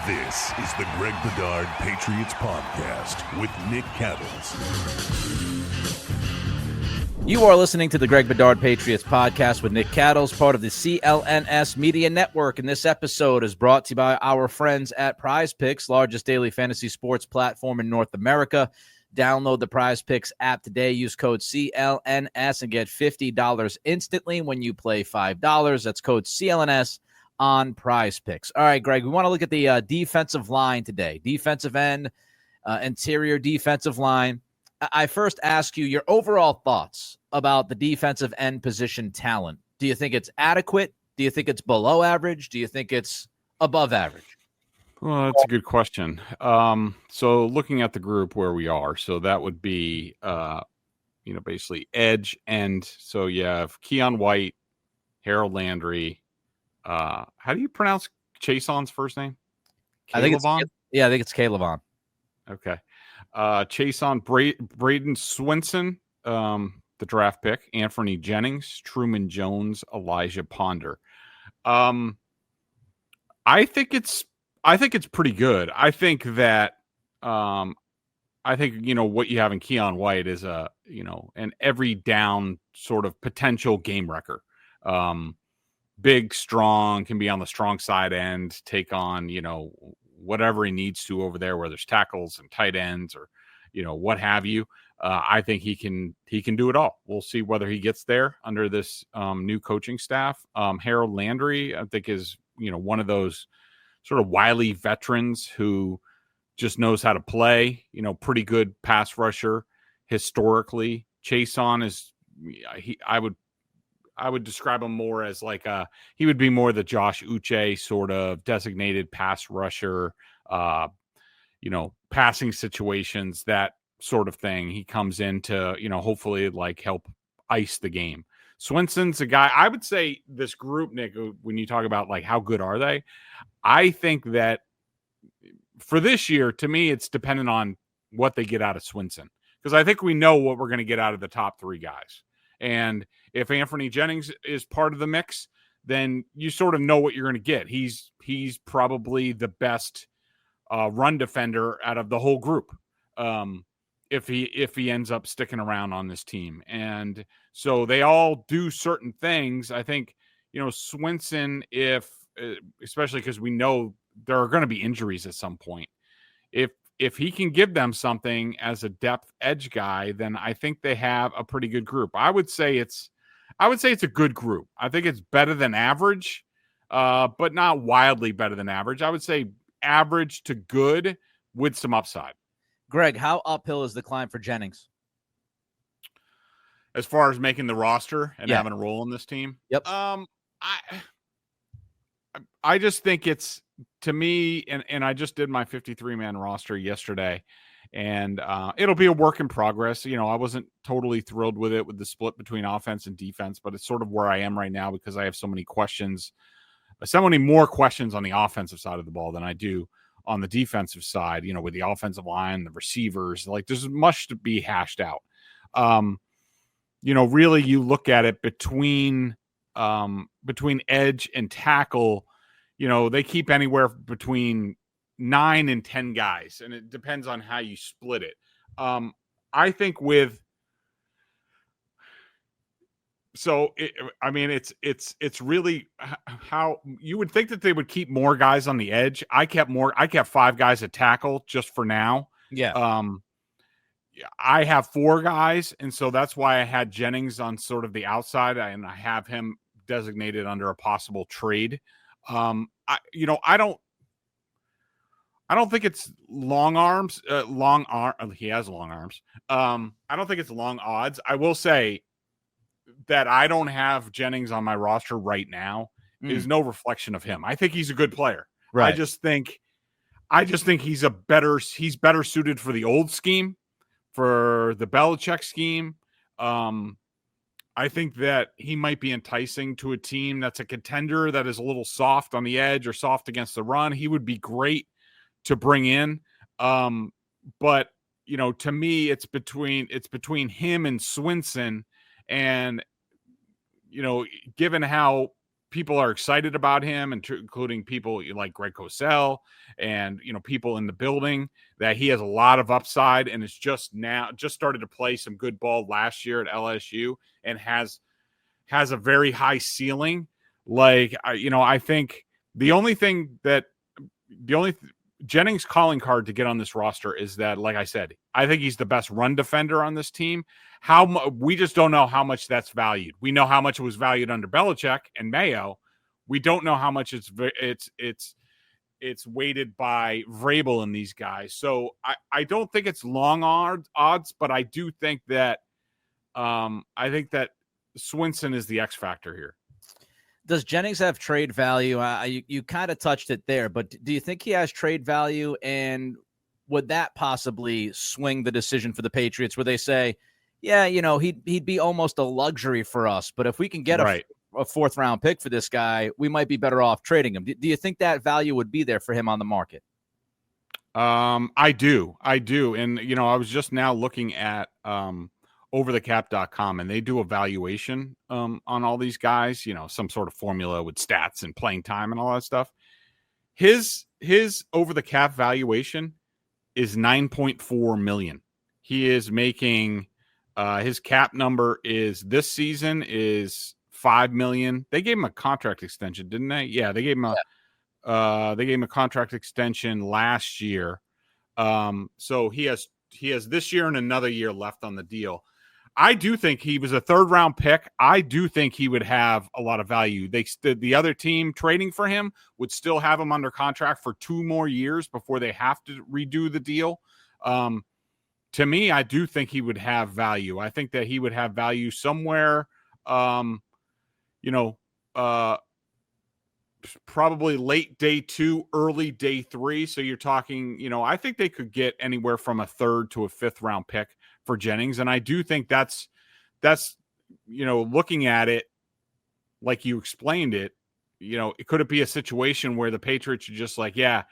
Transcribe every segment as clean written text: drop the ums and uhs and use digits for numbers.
This is the Greg Bedard Patriots Podcast with Nick Cattles. You are listening to the Greg Bedard Patriots Podcast with Nick Cattles, part of the CLNS Media Network. And this episode is brought to you by our friends at PrizePicks, largest daily fantasy sports platform in North America. Download the PrizePicks app today. Use code CLNS and get $50 instantly when you play $5. That's code CLNS on PrizePicks. All right, Greg, we want to look at the defensive line today. Defensive end, interior defensive line. I first ask you your overall thoughts about the defensive end position talent. Do you think it's adequate? Do you think it's below average? Do you think it's above average? Well, that's a good question. So looking at the group where we are, so that would be, basically edge end. So you have Keion White, Harold Landry. How do you pronounce Chaisson's first name? I think it's Callahan. Okay. Chaisson, Bradyn, Swinson, the draft pick, Anfernee Jennings, Truman Jones, Elijah Ponder. I think it's pretty good. I think that what you have in Keion White is an every down sort of potential game wrecker. Big, strong, can be on the strong side end, take on, whatever he needs to over there, whether there's tackles and tight ends or, what have you. I think he can do it all. We'll see whether he gets there under this new coaching staff. Harold Landry, I think, is, one of those sort of wily veterans who just knows how to play, pretty good pass rusher historically. Chaisson is, I would describe him more as he would be more the Josh Uche sort of designated pass rusher, passing situations, that sort of thing. He comes in to, hopefully help ice the game. Swinson's a guy, I would say this group, Nick, when you talk about how good are they? I think that for this year, to me, it's dependent on what they get out of Swinson. Because I think we know what we're going to get out of the top three guys. And if Anfernee Jennings is part of the mix, then you sort of know what you're going to get. He's probably the best run defender out of the whole group if he ends up sticking around on this team. And so they all do certain things. I think, Swinson, especially because we know there are going to be injuries at some point, if he can give them something as a depth edge guy, then I think they have a pretty good group. I would say it's a good group. I think it's better than average, but not wildly better than average. I would say average to good with some upside. Greg, how uphill is the climb for Jennings? As far as making the roster and having a role in this team? Yep. I just think it's, to me, and I just did my 53-man roster yesterday, and it'll be a work in progress. I wasn't totally thrilled with it, with the split between offense and defense, but it's sort of where I am right now because I have so many more questions on the offensive side of the ball than I do on the defensive side, with the offensive line, the receivers. There's much to be hashed out. Really you look at it between edge and tackle, they keep anywhere between 9 and 10 guys, and it depends on how you split it. I think it's really how you would think that they would keep more guys on the edge. I kept 5 guys at tackle just for now. Yeah. I have 4 guys, and so that's why I had Jennings on sort of the outside, and I have him designated under a possible trade. I don't think it's long arms. He has long arms. I don't think it's long odds. I will say that I don't have Jennings on my roster right now is no reflection of him. I think he's a good player. Right. I just think he's better suited for the old scheme, for the Belichick scheme. I think that he might be enticing to a team that's a contender that is a little soft on the edge or soft against the run. He would be great to bring in. But to me, it's between him and Swinson. And, given how people are excited about him, and including people like Greg Cosell and, people in the building, that he has a lot of upside and is just started to play some good ball last year at LSU and has a very high ceiling. Like, I think the only Jennings calling card to get on this roster is that, like I said, I think he's the best run defender on this team. We just don't know how much that's valued. We know how much it was valued under Belichick and Mayo. We don't know how much it's weighted by Vrabel and these guys. So I don't think it's long odds, but I do think that Swinson is the X factor here. Does Jennings have trade value? You kind of touched it there, but do you think he has trade value? And would that possibly swing the decision for the Patriots where they say, yeah, he'd be almost a luxury for us, but if we can get a fourth round pick for this guy, we might be better off trading him. Do you think that value would be there for him on the market? I do. And, I was just now looking at overthecap.com, and they do a valuation on all these guys, some sort of formula with stats and playing time and all that stuff. His over the cap valuation is $9.4 million. He is making his cap number is this season is $5 million. They gave him a contract extension, didn't they? Yeah, they gave him a contract extension last year. So he has this year and another year left on the deal. I do think he was a third-round pick. I do think he would have a lot of value. The other team trading for him would still have him under contract for 2 more years before they have to redo the deal. To me, I do think he would have value. I think that he would have value somewhere, probably late day 2, early day 3. So you're talking, I think they could get anywhere from a 3rd to a 5th round pick for Jennings. And I do think that's, looking at it like you explained it, could it be a situation where the Patriots are just like, yeah,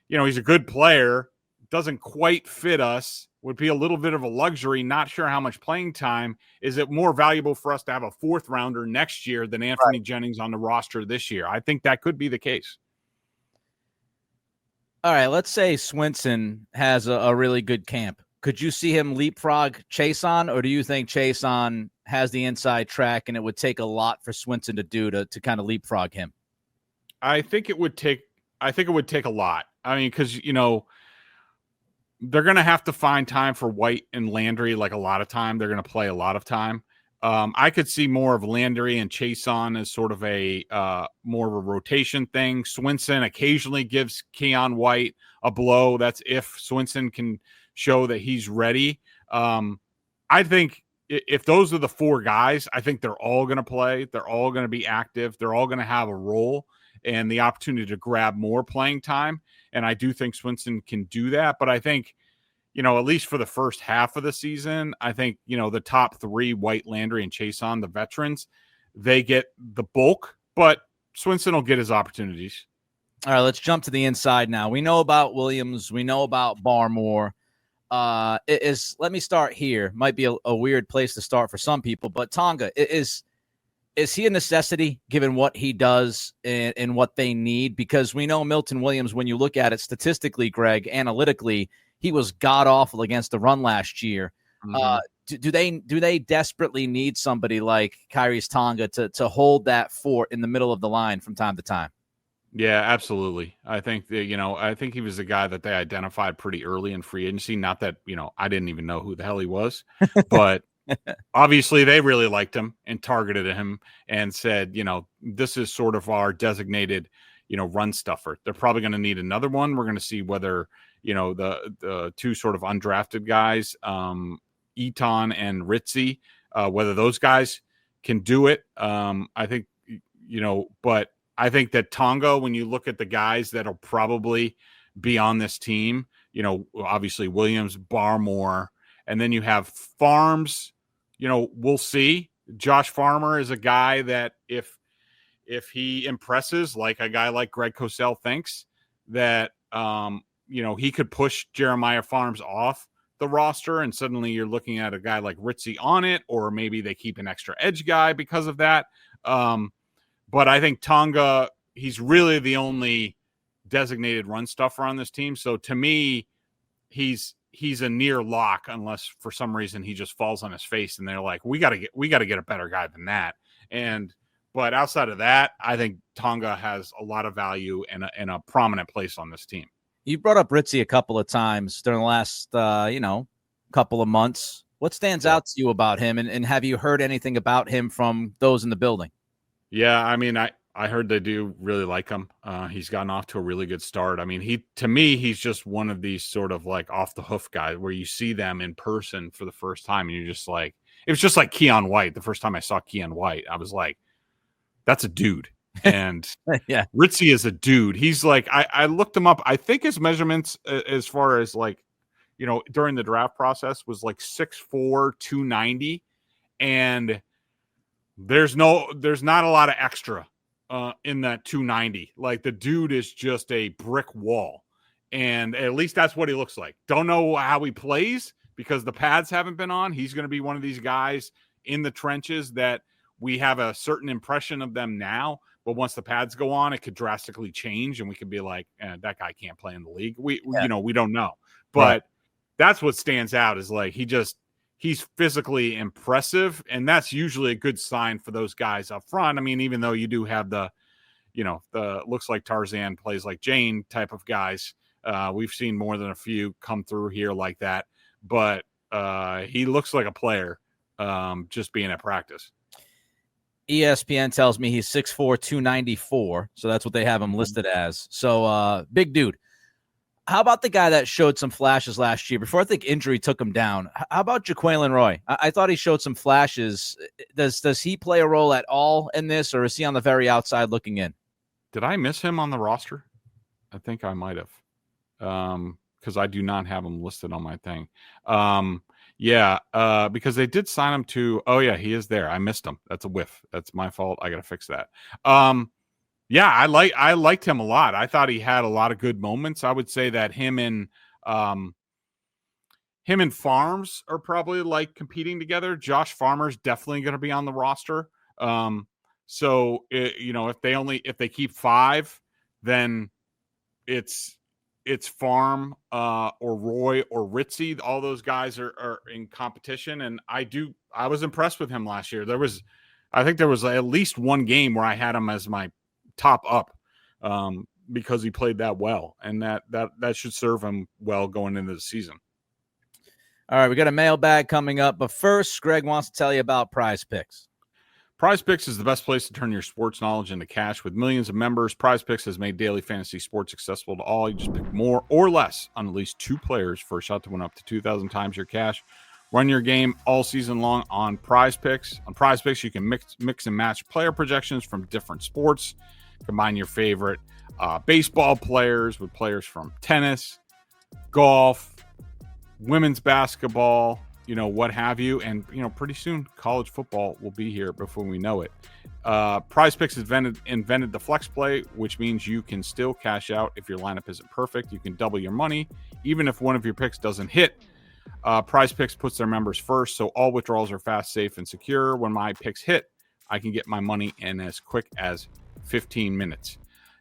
he's a good player, doesn't quite fit us, would be a little bit of a luxury, not sure how much playing time. Is it more valuable for us to have a 4th rounder next year than Anfernee Jennings on the roster this year? I think that could be the case. All right, let's say Swinson has a really good camp. Could you see him leapfrog Chaisson, or do you think Chaisson has the inside track and it would take a lot for Swinson to do to kind of leapfrog him? I think it would take a lot. I mean, because, they're going to have to find time for White and Landry. Like a lot of time, they're going to play a lot of time. I could see more of Landry and Chaisson as sort of a more of a rotation thing. Swinson occasionally gives Keon White a blow. That's if Swinson can show that he's ready. I think if those are the 4 guys, I think they're all going to play. They're all going to be active. They're all going to have a role and the opportunity to grab more playing time. And I do think Swinson can do that. But I think, at least for the first half of the season, I think, the top 3, White, Landry, and Chaisson, the veterans, they get the bulk. But Swinson will get his opportunities. All right, let's jump to the inside now. We know about Williams. We know about Barmore. Let me start here. Might be a weird place to start for some people, but Tonga, is he a necessity given what he does and what they need? Because we know Milton Williams, when you look at it statistically, Greg, analytically, he was god-awful against the run last year. Mm-hmm. Do they desperately need somebody like Khyiris Tonga to hold that fort in the middle of the line from time to time? Yeah, absolutely. I think that, I think he was a guy that they identified pretty early in free agency. Not that, I didn't even know who the hell he was, but obviously they really liked him and targeted him and said, this is sort of our designated, run stuffer. They're probably going to need another one. We're going to see whether, the 2 sort of undrafted guys, Eaton and Ritzie, whether those guys can do it. I think, but I think that Tonga, when you look at the guys that'll probably be on this team, obviously Williams, Barmore, and then you have Farms, we'll see. Josh Farmer is a guy that if he impresses, like a guy like Greg Cosell thinks, that, he could push Jeremiah Farms off the roster, and suddenly you're looking at a guy like Ritzie on it, or maybe they keep an extra edge guy because of that. But I think Tonga, he's really the only designated run stuffer on this team. So to me, he's a near lock unless for some reason he just falls on his face and they're like, we got to get a better guy than that. But outside of that, I think Tonga has a lot of value and a prominent place on this team. You brought up Ritzie a couple of times during the last, couple of months. What stands out to you about him, and have you heard anything about him from those in the building? Yeah, I mean, I heard they do really like him. He's gotten off to a really good start. I mean, he's just one of these sort of like off the hoof guys where you see them in person for the first time and you're just like, it was just like Keion White. The first time I saw Keion White, I was like, that's a dude. And yeah, Ritzie is a dude. He's like, I looked him up. I think his measurements as far as like, during the draft process was like 6'4", 290. And there's not a lot of extra in that 290. Like the dude is just a brick wall. And at least that's what he looks like. Don't know how he plays because the pads haven't been on. He's going to be one of these guys in the trenches that we have a certain impression of them now. But once the pads go on, it could drastically change. And we could be like, that guy can't play in the league. We don't know. But that's what stands out is like, he's physically impressive. And that's usually a good sign for those guys up front. I mean, even though you do have the looks like Tarzan plays like Jane type of guys. We've seen more than a few come through here like that, but he looks like a player just being at practice. ESPN tells me he's 6'4", 294. So that's what they have him listed as. So big dude. How about the guy that showed some flashes last year before I think injury took him down? How about Jaquelin Roy? I thought he showed some flashes. Does he play a role at all in this, or is he on the very outside looking in? Did I miss him on the roster? I think I might have, because I do not have him listed on my thing. Because they did sign him to. Oh yeah, he is there. I missed him. That's a whiff. That's my fault. I got to fix that. I liked him a lot. I thought he had a lot of good moments. I would say that him and Farms are probably like competing together. Josh Farmer's definitely going to be on the roster. So if they keep 5, then it's Farm or Roy or Ritzie. All those guys are in competition, and I was impressed with him last year. I think there was at least one game where I had him as my top up because he played that well, and that should serve him well going into the season. All right, we got a mailbag coming up, but first, Greg wants to tell you about PrizePicks. PrizePicks is the best place to turn your sports knowledge into cash. With millions of members, PrizePicks has made daily fantasy sports accessible to all. You just pick more or less on at least 2 players for a shot to win up to 2,000 times your cash. Run your game all season long on PrizePicks. On PrizePicks, you can mix and match player projections from different sports. Combine your favorite baseball players with players from tennis, golf, women's basketball, what have you. And, pretty soon college football will be here before we know it. PrizePicks invented the flex play, which means you can still cash out if your lineup isn't perfect. You can double your money, even if one of your picks doesn't hit. PrizePicks puts their members first, so all withdrawals are fast, safe, and secure. When my picks hit, I can get my money in as quick as 15 minutes.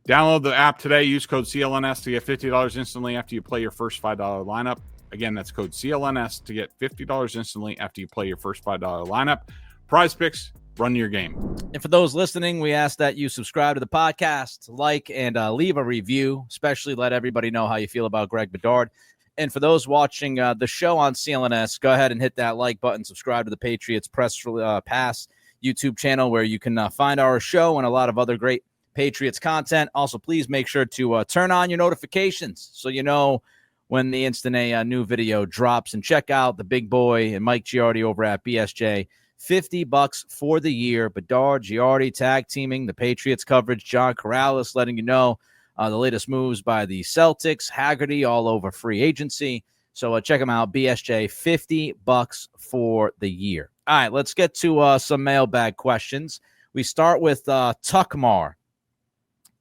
Download the app today. Use code CLNS to get $50 instantly after you play your first $5 lineup. Again, that's code CLNS to get $50 instantly after you play your first $5 lineup. PrizePicks, run your game. And for those listening, we ask that you subscribe to the podcast, like, and leave a review, especially let everybody know how you feel about Greg Bedard. And for those watching the show on CLNS, go ahead and hit that like button, subscribe to the Patriots Pass YouTube channel where you can find our show and a lot of other great Patriots content. Also, please make sure to turn on your notifications so you know when the instant a new video drops, and check out the big boy and Mike Giardi over at BSJ. $50 for the year. Bedard, Giardi tag teaming the Patriots coverage. John Corrales letting you know the latest moves by the Celtics. Haggerty all over free agency. So check them out. BSJ, $50 for the year. All right, let's get to some mailbag questions. We start with Tuckmar.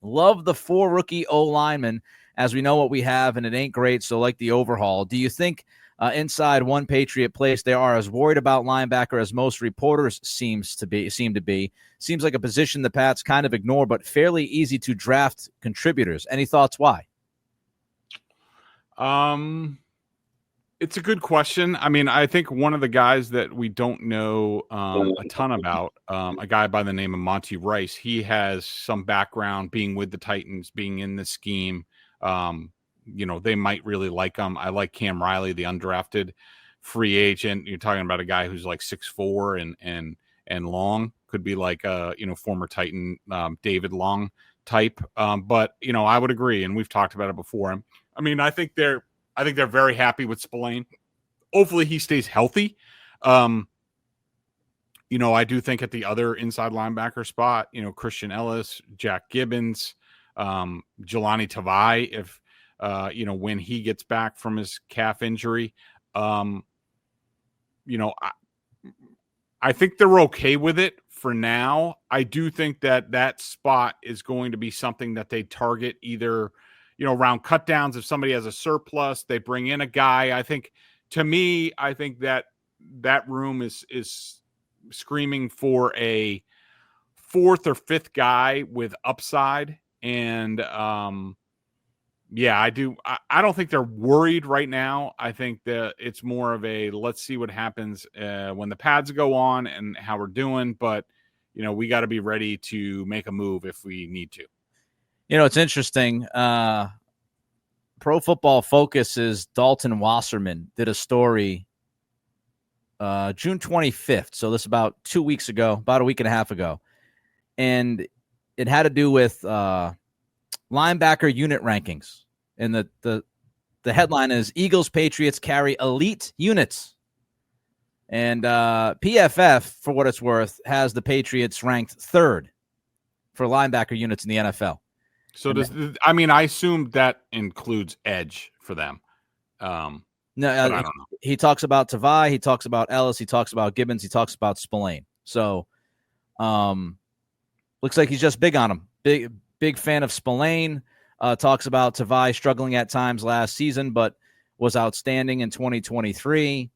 Love the 4 rookie O-linemen, as we know what we have, and it ain't great, so like the overhaul. Do you think inside One Patriot Place, they are as worried about linebacker as most reporters seem to be. Seems like a position the Pats kind of ignore, but fairly easy to draft contributors. Any thoughts why? It's a good question. I mean, I think one of the guys that we don't know a ton about, a guy by the name of Monty Rice, he has some background being with the Titans, being in the scheme. They might really like him. I like Cam Riley, the undrafted free agent. You're talking about a guy who's like 6'4" and long, could be like a former Titan David Long type. But I would agree, and we've talked about it before. I mean, I think they're very happy with Spillane. Hopefully he stays healthy. I do think at the other inside linebacker spot, Christian Ellis, Jack Gibbons, Jelani Tavai, if when he gets back from his calf injury, I think they're okay with it for now. I do think that spot is going to be something that they target either, around cut downs. If somebody has a surplus, they bring in a guy. I think that room is screaming for a fourth or fifth guy with upside. And I do. I don't think they're worried right now. I think that it's more of a let's see what happens when the pads go on and how we're doing. But we got to be ready to make a move if we need to. It's interesting. Pro Football Focus's Dalton Wasserman did a story June 25th. So this is about 2 weeks ago, about a week and a half ago. And it had to do with linebacker unit rankings. And the headline is Eagles Patriots carry elite units. And PFF, for what it's worth, has the Patriots ranked third for linebacker units in the NFL. So I assume that includes edge for them. No, he talks about Tavai, he talks about Ellis, he talks about Gibbons, he talks about Spillane. So looks like he's just big on him. Big fan of Spillane. Talks about Tavai struggling at times last season, but was outstanding in 2023.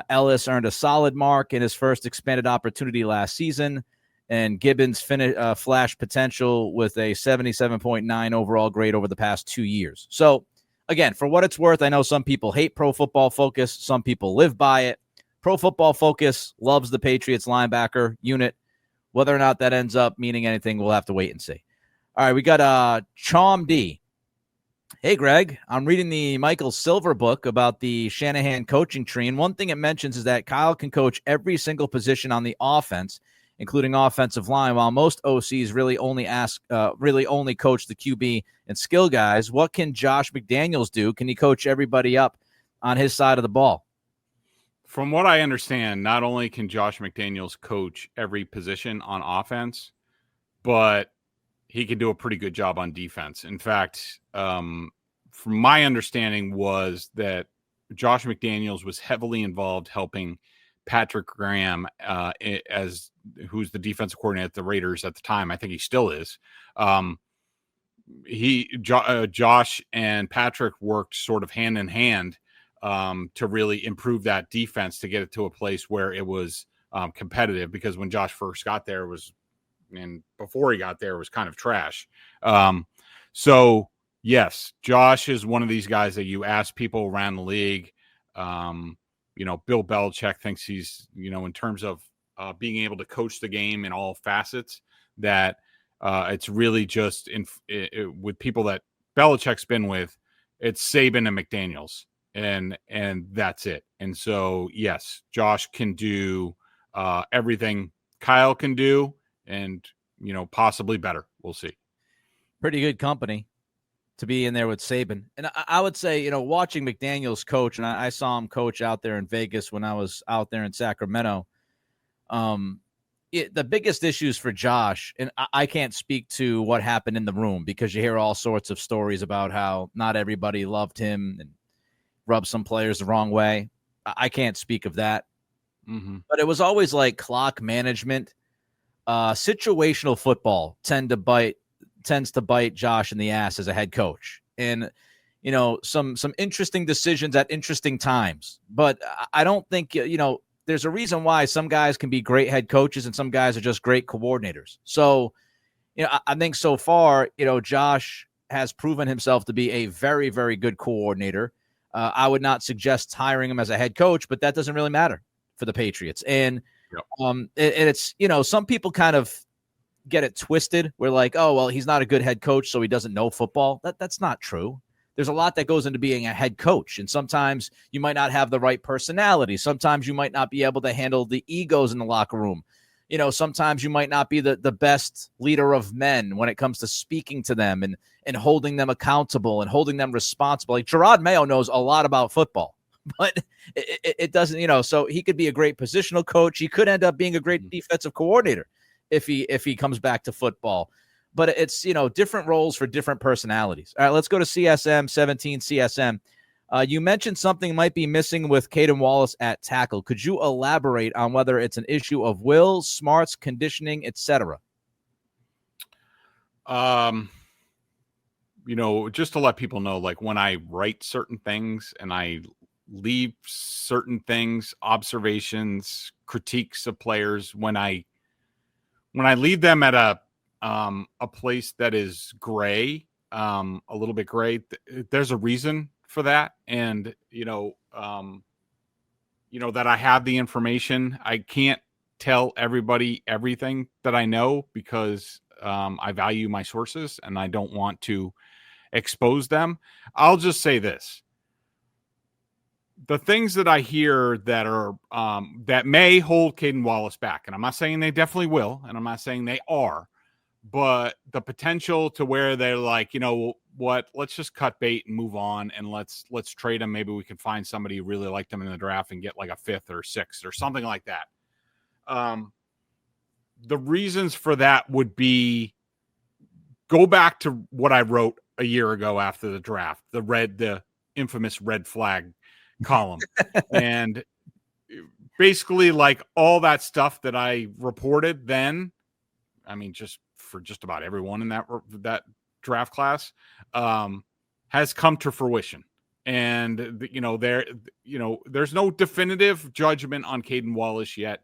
Ellis earned a solid mark in his first expanded opportunity last season. And Gibbons flashed potential with a 77.9 overall grade over the past 2 years. So, again, for what it's worth, I know some people hate Pro Football Focus. Some people live by it. Pro Football Focus loves the Patriots linebacker unit. Whether or not that ends up meaning anything, we'll have to wait and see. All right, we got Chom D. Hey, Greg, I'm reading the Michael Silver book about the Shanahan coaching tree, and one thing it mentions is that Kyle can coach every single position on the offense, including offensive line, while most OCs really only coach the QB and skill guys. What can Josh McDaniels do? Can he coach everybody up on his side of the ball? From what I understand, not only can Josh McDaniels coach every position on offense, but he can do a pretty good job on defense. In fact, from my understanding was that Josh McDaniels was heavily involved helping Patrick Graham, who's the defensive coordinator at the Raiders at the time. I think he still is. Josh and Patrick worked sort of hand in hand to really improve that defense to get it to a place where it was competitive. Because when Josh first got there, before he got there, it was kind of trash. So yes, Josh is one of these guys that you ask people around the league. Bill Belichick thinks he's, in terms of being able to coach the game in all facets, that it's really just with people that Belichick's been with, it's Saban and McDaniels, and that's it. And so, yes, Josh can do everything Kyle can do, and, possibly better. We'll see. Pretty good company to be in there with Saban. And I would say, watching McDaniels coach, and I saw him coach out there in Vegas when I was out there in Sacramento. The biggest issues for Josh, and I can't speak to what happened in the room because you hear all sorts of stories about how not everybody loved him and rubbed some players the wrong way. I can't speak of that. Mm-hmm. But it was always like clock management. Situational football tends to bite Josh in the ass as a head coach. And, some interesting decisions at interesting times. But I don't think, there's a reason why some guys can be great head coaches and some guys are just great coordinators. So, I think so far, Josh has proven himself to be a very, very good coordinator. I would not suggest hiring him as a head coach, but that doesn't really matter for the Patriots. And it's, some people kind of get it twisted. We're like, oh, well, he's not a good head coach, so he doesn't know football. That's not true. There's a lot that goes into being a head coach. And sometimes you might not have the right personality. Sometimes you might not be able to handle the egos in the locker room. Sometimes you might not be the best leader of men when it comes to speaking to them and holding them accountable and holding them responsible. Like Gerard Mayo knows a lot about football, but it doesn't, so he could be a great positional coach. He could end up being a great defensive coordinator if he comes back to football. But it's, different roles for different personalities. All right, let's go to CSM 17 CSM. You mentioned something might be missing with Caedan Wallace at tackle. Could you elaborate on whether it's an issue of will, smarts, conditioning, etc.? Just to let people know, like when I write certain things and I leave certain things, observations, critiques of players, when I leave them at a place that is gray, a little bit gray, there's a reason for that. And, that I have the information. I can't tell everybody everything that I know because I value my sources and I don't want to expose them. I'll just say this. The things that I hear that are that may hold Caedan Wallace back, and I'm not saying they definitely will, and I'm not saying they are, but the potential to where they're like, what, let's just cut bait and move on and let's trade him. Maybe we can find somebody who really liked him in the draft and get like a 5th or 6th or something like that. The reasons for that would be, go back to what I wrote a year ago after the draft, the infamous red flag column. And basically like all that stuff that I reported then, I mean, just for just about everyone in that draft class, has come to fruition. And, there's no definitive judgment on Caedan Wallace yet.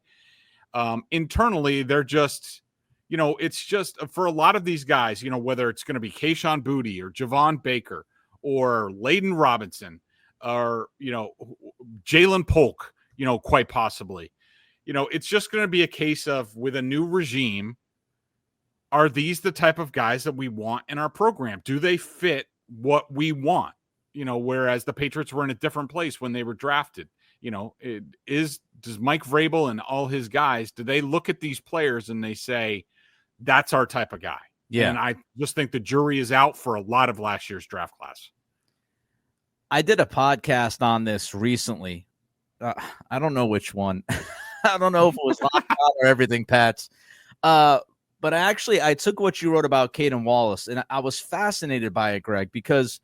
Internally, they're just, it's just for a lot of these guys, whether it's going to be Kayshon Boutte or Javon Baker or Layden Robinson or, Jalen Polk, quite possibly, it's just going to be a case of, with a new regime, are these the type of guys that we want in our program? Do they fit what we want? Whereas the Patriots were in a different place when they were drafted. Does Mike Vrabel and all his guys, do they look at these players and they say, that's our type of guy? Yeah. And I just think the jury is out for a lot of last year's draft class. I did a podcast on this recently. I don't know which one. I don't know if it was Locked On or Everything Pats. But I took what you wrote about Caedan Wallace, and I was fascinated by it, Greg, because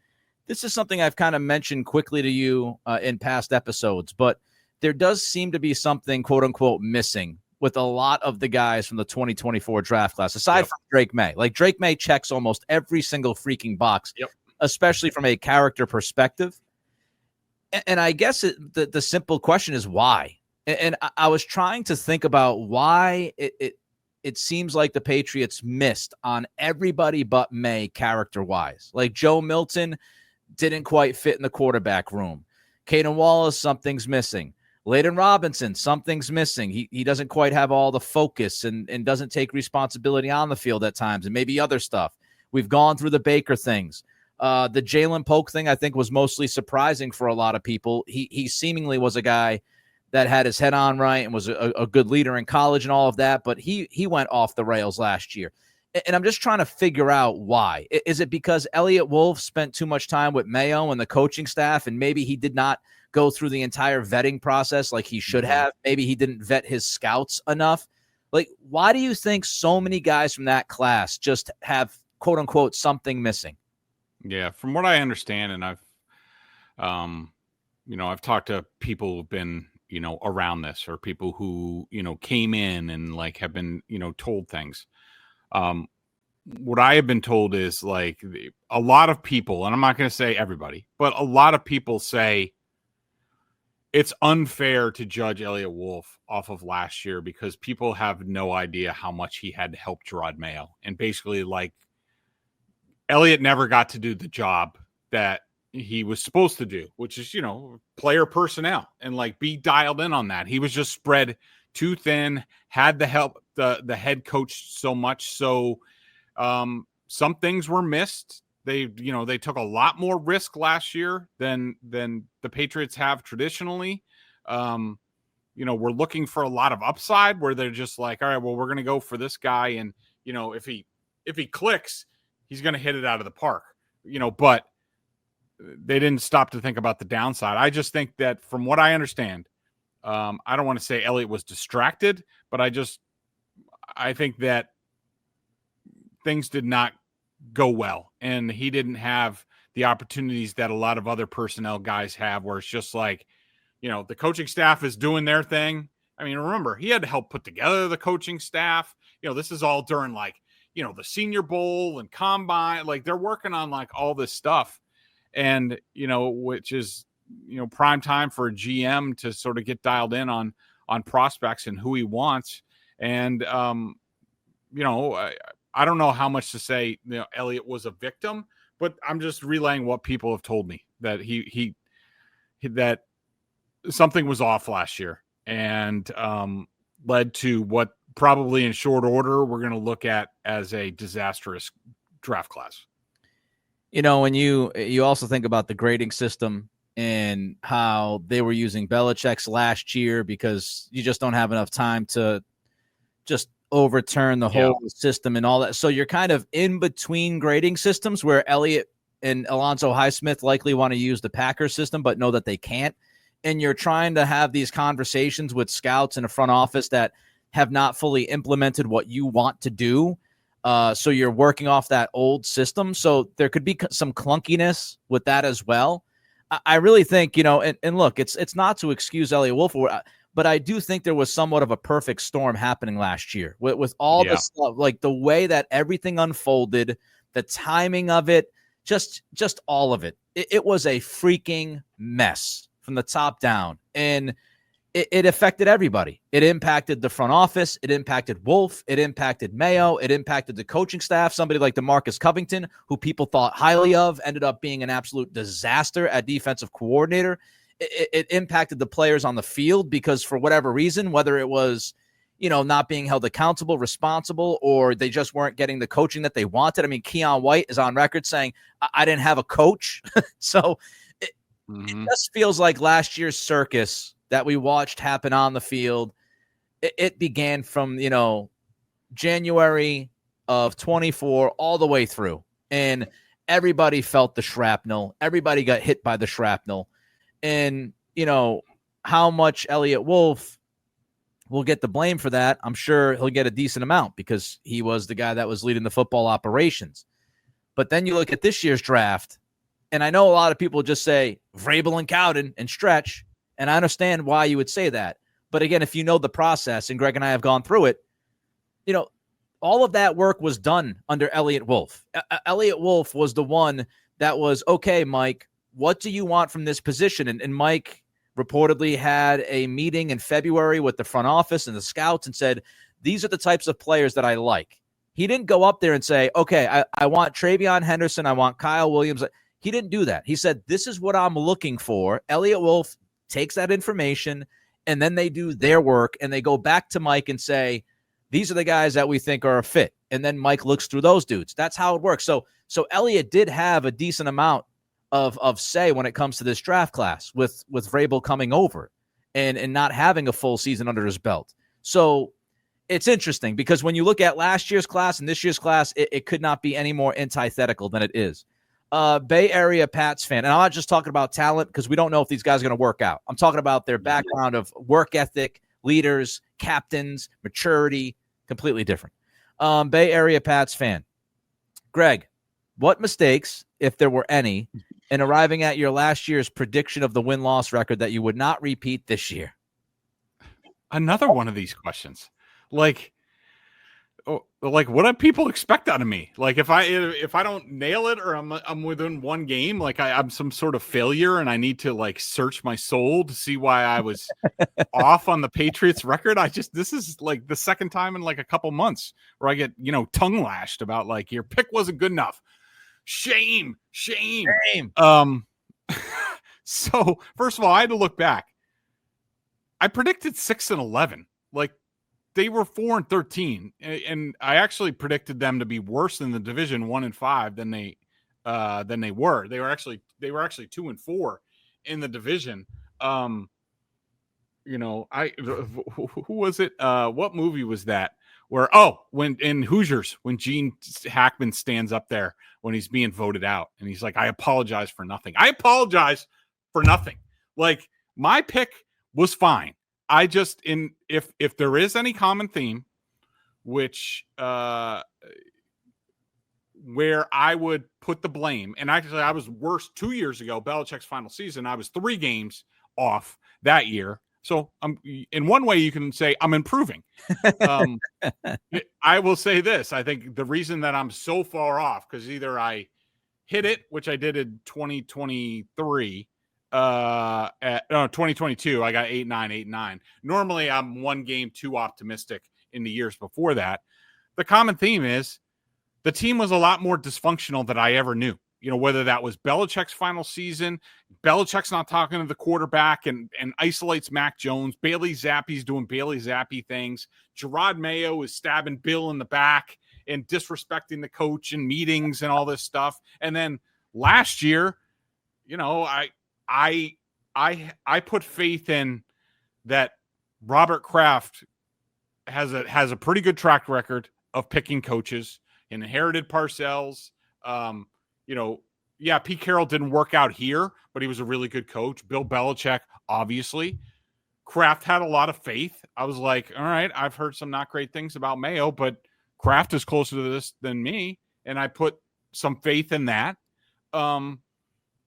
this is something I've kind of mentioned quickly to you in past episodes, but there does seem to be something, quote unquote, missing with a lot of the guys from the 2024 draft class, aside from Drake May. Like Drake May checks almost every single freaking box, especially from a character perspective. And I guess the simple question is why? And I was trying to think about why it seems like the Patriots missed on everybody but May character-wise. Like Joe Milton didn't quite fit in the quarterback room. Caedan Wallace, something's missing. Layden Robinson, something's missing. He doesn't quite have all the focus and doesn't take responsibility on the field at times, and maybe other stuff. We've gone through the Baker things. The Jalen Polk thing, I think, was mostly surprising for a lot of people. He seemingly was a guy that had his head on right and was a good leader in college and all of that, but he went off the rails last year. And I'm just trying to figure out why. Is it because Elliott Wolf spent too much time with Mayo and the coaching staff, and maybe he did not go through the entire vetting process like he should have? Maybe he didn't vet his scouts enough. Like, why do you think so many guys from that class just have, quote unquote, something missing? Yeah, from what I understand, and I've talked to people who've been, around this, or people who, came in and like have been, told things. what I have been told is like a lot of people, and I'm not going to say everybody, but a lot of people say it's unfair to judge Elliott Wolf off of last year because people have no idea how much he had to help Gerard Mayo. And basically, like, Elliott never got to do the job that he was supposed to do, which is, player personnel, and like be dialed in on that. He was just spread too thin, had the help, the head coach so much. So some things were missed. They took a lot more risk last year than the Patriots have traditionally. We're looking for a lot of upside where they're just like, all right, well, we're going to go for this guy. And, if he clicks, he's going to hit it out of the park, but they didn't stop to think about the downside. I just think that from what I understand, I don't want to say Elliott was distracted, but I think that things did not go well, and he didn't have the opportunities that a lot of other personnel guys have, where it's just like, the coaching staff is doing their thing. I mean, remember, he had to help put together the coaching staff. This is all during like, the Senior Bowl and Combine. Like, they're working on like all this stuff, and which is prime time for a GM to sort of get dialed in on prospects and who he wants. And I don't know how much to say, Elliott was a victim, but I'm just relaying what people have told me, that he that something was off last year, and led to what probably in short order we're going to look at as a disastrous draft class. When you also think about the grading system and how they were using Belichick's last year, because you just don't have enough time to just overturn the whole system and all that. So you're kind of in between grading systems, where Elliott and Alonzo Highsmith likely want to use the Packers system, but know that they can't. And you're trying to have these conversations with scouts in a front office that have not fully implemented what you want to do. So you're working off that old system. So there could be some clunkiness with that as well. I really think, and look, it's not to excuse Elliott Wolf, but I do think there was somewhat of a perfect storm happening last year with all the stuff, like the way that everything unfolded, the timing of it, just all of it. It was a freaking mess from the top down, and it affected everybody. It impacted the front office. It impacted Wolf. It impacted Mayo. It impacted the coaching staff. Somebody like DeMarcus Covington, who people thought highly of, ended up being an absolute disaster at defensive coordinator. It impacted the players on the field because for whatever reason, whether it was, not being held accountable, responsible, or they just weren't getting the coaching that they wanted. I mean, Keon White is on record saying, I didn't have a coach. So it just feels like last year's circus that we watched happen on the field. It began from, January of 24 all the way through. And everybody felt the shrapnel. Everybody got hit by the shrapnel. And, how much Elliott Wolf will get the blame for that, I'm sure he'll get a decent amount because he was the guy that was leading the football operations. But then you look at this year's draft, and I know a lot of people just say Vrabel and Cowden and stretch, and I understand why you would say that. But again, if you know the process, and Greg and I have gone through it, all of that work was done under Elliott Wolf. Elliott Wolf was the one that was, okay, Mike, what do you want from this position? And Mike reportedly had a meeting in February with the front office and the scouts and said, these are the types of players that I like. He didn't go up there and say, okay, I want Travion Henderson. I want Kyle Williams. He didn't do that. He said, this is what I'm looking for. Elliott Wolf takes that information, and then they do their work, and they go back to Mike and say, these are the guys that we think are a fit. And then Mike looks through those dudes. That's how it works. So Elliott did have a decent amount of say when it comes to this draft class with Vrabel coming over and not having a full season under his belt. So it's interesting because when you look at last year's class and this year's class, it could not be any more antithetical than it is. Bay Area Pats fan, and I'm not just talking about talent because we don't know if these guys are going to work out. I'm talking about their background of work ethic, leaders, captains, maturity, completely different. Bay Area Pats fan. Greg, what mistakes, if there were any, in arriving at your last year's prediction of the win-loss record that you would not repeat this year? Another one of these questions. Like, like, what do people expect out of me? Like, if I don't nail it, or I'm within one game, like I'm some sort of failure, and I need to like search my soul to see why I was off on the Patriots record. This is like the second time in like a couple months where I get, tongue lashed about like your pick wasn't good enough. Shame. So first of all, I had to look back. I predicted 6-11. Like, they were 4-13, and I actually predicted them to be worse in the division, 1-5 than they were. They were actually 2-4 in the division. Who was it? What movie was that? Where when in Hoosiers, when Gene Hackman stands up there when he's being voted out, and he's like, "I apologize for nothing. I apologize for nothing." Like, my pick was fine. I just, if there is any common theme, which where I would put the blame, and actually I was worse 2 years ago, Belichick's final season. I was 3 games off that year. So in one way you can say I'm improving. I will say this. I think the reason that I'm so far off, because either I hit it, which I did in 2023, 2022, I got 8-9. Normally I'm one game too optimistic in the years before that. The common theme is the team was a lot more dysfunctional than I ever knew. Whether that was Belichick's final season, Belichick's not talking to the quarterback and isolates Mac Jones, Bailey Zappi's doing Bailey Zappi things, Gerard Mayo is stabbing Bill in the back and disrespecting the coach in meetings and all this stuff. And then last year, I put faith in that Robert Kraft has a pretty good track record of picking coaches, and inherited Parcells. Pete Carroll didn't work out here, but he was a really good coach. Bill Belichick, obviously. Kraft had a lot of faith. I was like, all right, I've heard some not great things about Mayo, but Kraft is closer to this than me, and I put some faith in that. And,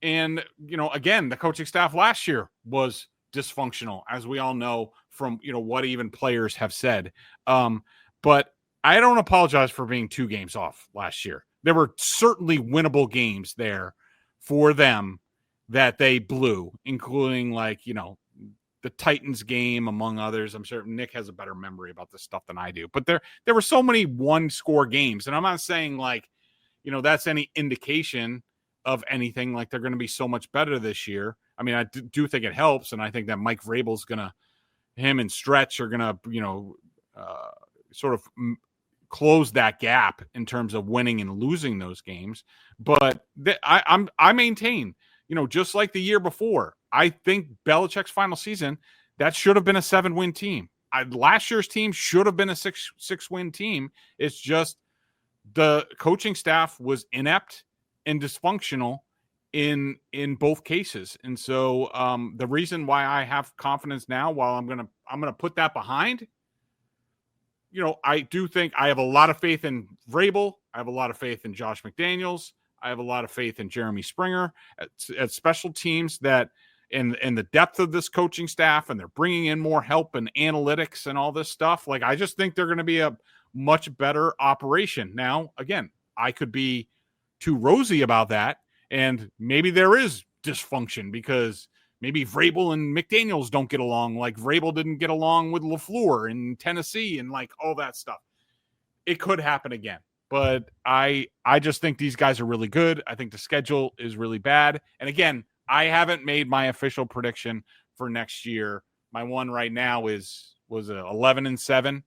again, the coaching staff last year was dysfunctional, as we all know from, what even players have said. But I don't apologize for being 2 games off last year. There were certainly winnable games there for them that they blew, including the Titans game, among others. I'm sure Nick has a better memory about this stuff than I do. But there were so many 1-score games, and I'm not saying that's any indication of anything, like they're going to be so much better this year. I mean, I do think it helps, and I think that Mike Vrabel's him and Stretch are going to, sort of close that gap in terms of winning and losing those games. But I maintain, just like the year before, I think Belichick's final season, that should have been a 7-win team. Last year's team should have been a 6-win team. It's just the coaching staff was inept and dysfunctional in both cases. And so the reason why I have confidence now, while I'm gonna put that behind, I do think I have a lot of faith in Vrabel. I have a lot of faith in Josh McDaniels. I have a lot of faith in Jeremy Springer at special teams, that in the depth of this coaching staff, and they're bringing in more help and analytics and all this stuff. Like, I just think they're going to be a much better operation. Now, again, I could be too rosy about that, and maybe there is dysfunction because maybe Vrabel and McDaniels don't get along, like Vrabel didn't get along with LaFleur in Tennessee and like all that stuff. It could happen again. But I just think these guys are really good. I think the schedule is really bad. And again, I haven't made my official prediction for next year. My one right now was 11-7.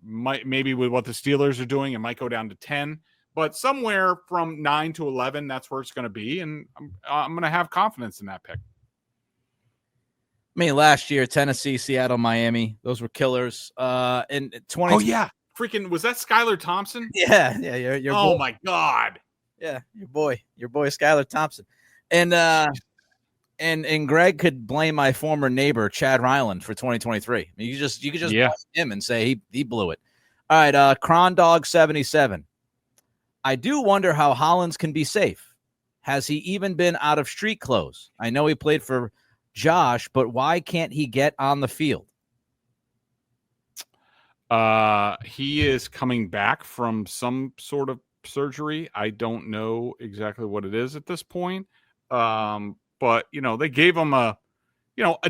Maybe with what the Steelers are doing, it might go down to 10. But somewhere from 9 to 11, that's where it's going to be. And I'm going to have confidence in that pick. I mean, last year, Tennessee, Seattle, Miami, those were killers. In 20. Oh, yeah. Freaking, was that Skylar Thompson? Yeah. Your oh, boy. my God. Yeah, your boy Skylar Thompson. And Greg could blame my former neighbor, Chad Ryland, for 2023. I mean, you could just blame him and say he blew it. All right, Crondog 77. I do wonder how Hollins can be safe. Has he even been out of street clothes? I know he played for Josh, but why can't he get on the field? He is coming back from some sort of surgery. I don't know exactly what it is at this point. But they gave him a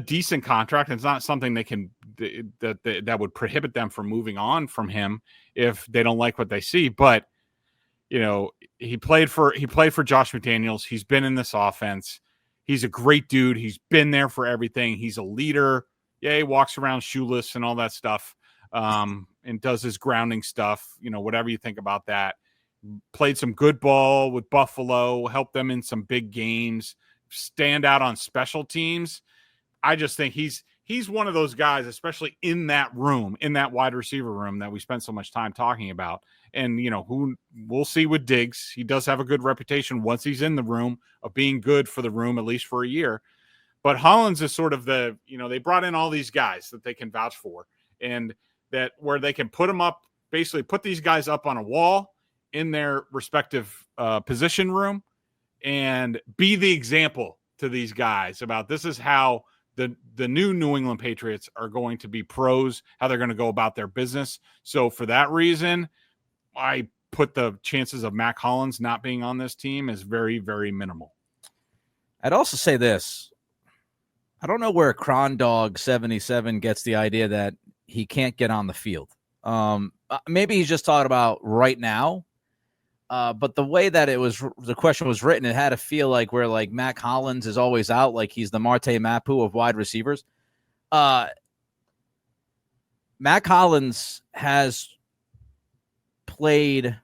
decent contract. It's not something that would prohibit them from moving on from him if they don't like what they see. But he played for Josh McDaniels. He's been in this offense. He's a great dude. He's been there for everything. He's a leader. Yeah, he walks around shoeless and all that stuff, and does his grounding stuff. Whatever you think about that. Played some good ball with Buffalo. Helped them in some big games. Stand out on special teams. I just think he's one of those guys, especially in that room, in that wide receiver room that we spent so much time talking about. And, who we'll see with Diggs. He does have a good reputation once he's in the room of being good for the room, at least for a year. But Hollins is sort of they brought in all these guys that they can vouch for, and that where they can put them up, basically put these guys up on a wall in their respective position room and be the example to these guys about this is how the new New England Patriots are going to be pros, how they're going to go about their business. So for that reason, I put the chances of Mack Hollins not being on this team as very, very minimal. I'd also say this. I don't know where Crondog77 gets the idea that he can't get on the field. Maybe he's just talking about right now. But the way that the question was written, it had to feel like where like Mack Hollins is always out, like he's the Marte Mapu of wide receivers. Mack Hollins has played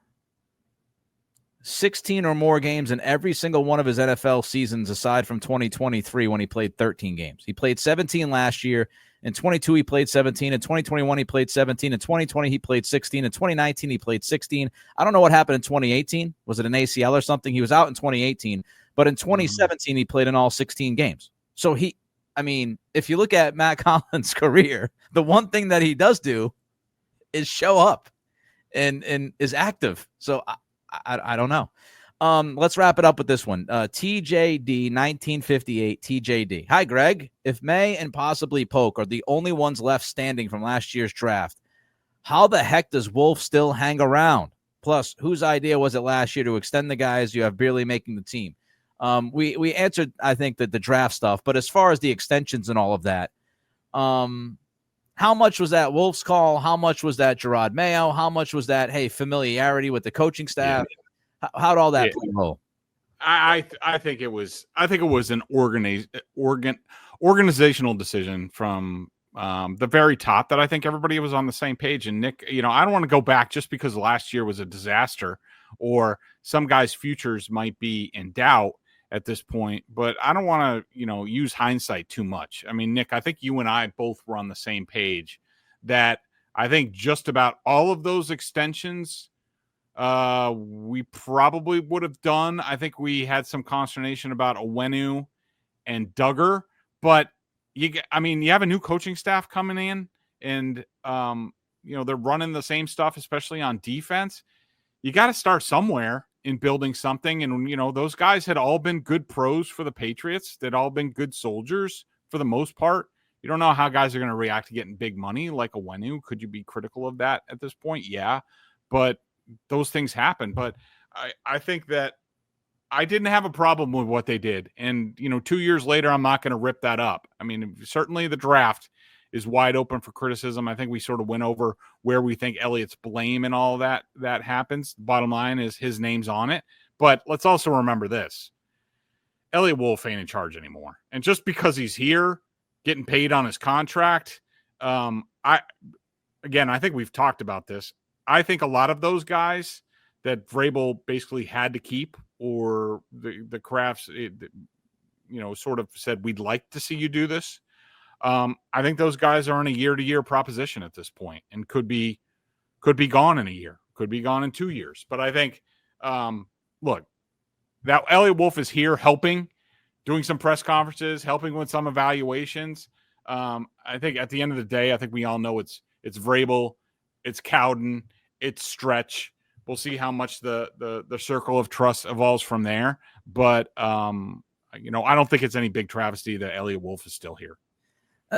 16 or more games in every single one of his NFL seasons, aside from 2023 when he played 13 games. He played 17 last year. In 22, he played 17. In 2021, he played 17. In 2020, he played 16. In 2019, he played 16. I don't know what happened in 2018. Was it an ACL or something? He was out in 2018. But in 2017, he played in all 16 games. So if you look at Mack Hollins' career, the one thing that he does do is show up and is active. So I don't know. Let's wrap it up with this one. TJD 1958 TJD. Hi, Greg. If May and possibly Polk are the only ones left standing from last year's draft, how the heck does Wolf still hang around? Plus, whose idea was it last year to extend the guys you have barely making the team? We answered, I think, the draft stuff, but as far as the extensions and all of that, how much was that Wolf's call? How much was that Gerard Mayo? How much was that, familiarity with the coaching staff? Yeah. How'd all that play a role? I think it was an organizational decision from the very top that I think everybody was on the same page. And Nick, I don't want to go back just because last year was a disaster or some guys' futures might be in doubt at this point, but I don't want to, use hindsight too much. I mean, Nick, I think you and I both were on the same page that I think just about all of those extensions we probably would have done. I think we had some consternation about Onwenu and Duggar, but you have a new coaching staff coming in and, they're running the same stuff, especially on defense. You got to start somewhere in building something. And, those guys had all been good pros for the Patriots. They'd all been good soldiers for the most part. You don't know how guys are going to react to getting big money like Onwenu. Could you be critical of that at this point? Yeah, but those things happen. But I think that I didn't have a problem with what they did. And, 2 years later, I'm not going to rip that up. I mean, certainly the draft is wide open for criticism. I think we sort of went over where we think Elliott's blame and all that happens. The bottom line is his name's on it. But let's also remember this. Elliott Wolf ain't in charge anymore. And just because he's here getting paid on his contract, I think we've talked about this. I think a lot of those guys that Vrabel basically had to keep, or the Crafts, sort of said, we'd like to see you do this. I think those guys are on a year-to-year proposition at this point and could be gone in a year, could be gone in 2 years. But I think, look, that Elliott Wolf is here helping, doing some press conferences, helping with some evaluations. I think at the end of the day, I think we all know it's Vrabel, it's Caedan, it's Stretch. We'll see how much the circle of trust evolves from there. But, I don't think it's any big travesty that Elliott Wolf is still here.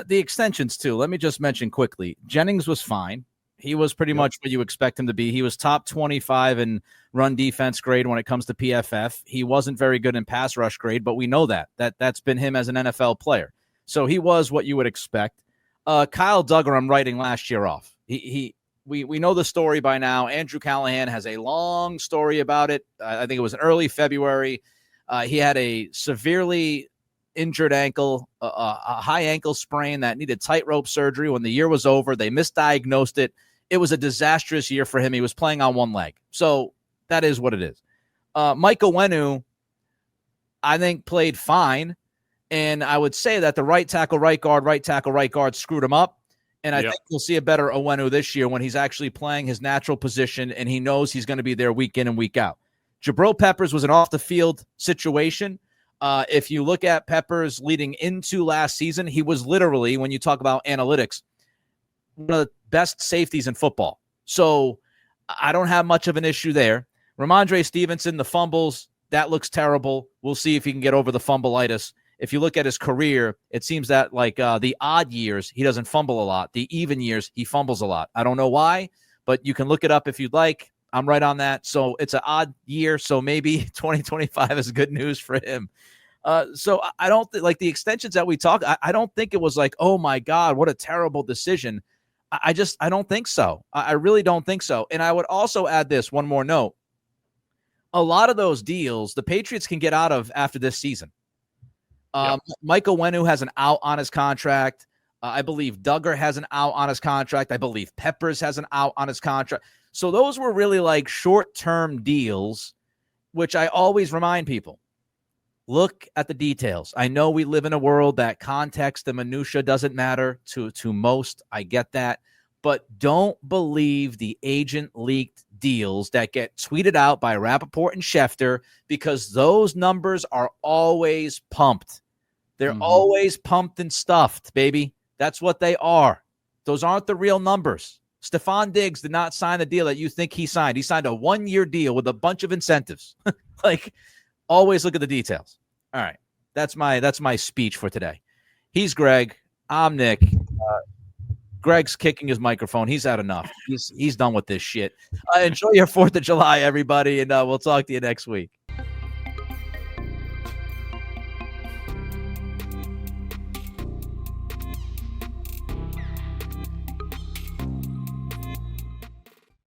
The extensions, too. Let me just mention quickly. Jennings was fine. He was pretty much what you expect him to be. He was top 25 in run defense grade when it comes to PFF. He wasn't very good in pass rush grade, but we know that's been him as an NFL player. So he was what you would expect. Kyle Duggar, I'm writing last year off. We know the story by now. Andrew Callahan has a long story about it. I think it was in early February. He had a severely injured ankle, a high ankle sprain that needed tightrope surgery. When the year was over, they misdiagnosed it. It was a disastrous year for him. He was playing on one leg. So that is what it is. Mike Onwenu, I think, played fine. And I would say that the right tackle, right guard screwed him up. And I think we'll see a better Onwenu this year when he's actually playing his natural position and he knows he's going to be there week in and week out. Jabril Peppers was an off-the-field situation. If you look at Peppers leading into last season, he was literally, when you talk about analytics, one of the best safeties in football. So I don't have much of an issue there. Ramondre Stevenson, the fumbles, that looks terrible. We'll see if he can get over the fumbleitis. If you look at his career, it seems that like the odd years, he doesn't fumble a lot. The even years, he fumbles a lot. I don't know why, but you can look it up if you'd like. I'm right on that. So it's an odd year. So maybe 2025 is good news for him. So I don't like the extensions that we talk. I don't think it was like, oh my God, what a terrible decision. I don't think so. I really don't think so. And I would also add this one more note. A lot of those deals, the Patriots can get out of after this season. Mike Onwenu has an out on his contract. I believe Duggar has an out on his contract. I believe Peppers has an out on his contract. So those were really like short-term deals, which I always remind people. Look at the details. I know we live in a world that context and minutia doesn't matter to most. I get that. But don't believe the agent-leaked deals that get tweeted out by Rappaport and Schefter because those numbers are always pumped. They're always pumped and stuffed, baby. That's what they are. Those aren't the real numbers. Stephon Diggs did not sign the deal that you think he signed. He signed a 1-year deal with a bunch of incentives. Always look at the details. All right. That's my speech for today. He's Greg. I'm Nick. Greg's kicking his microphone. He's had enough. He's done with this shit. Enjoy your 4th of July, everybody, and we'll talk to you next week.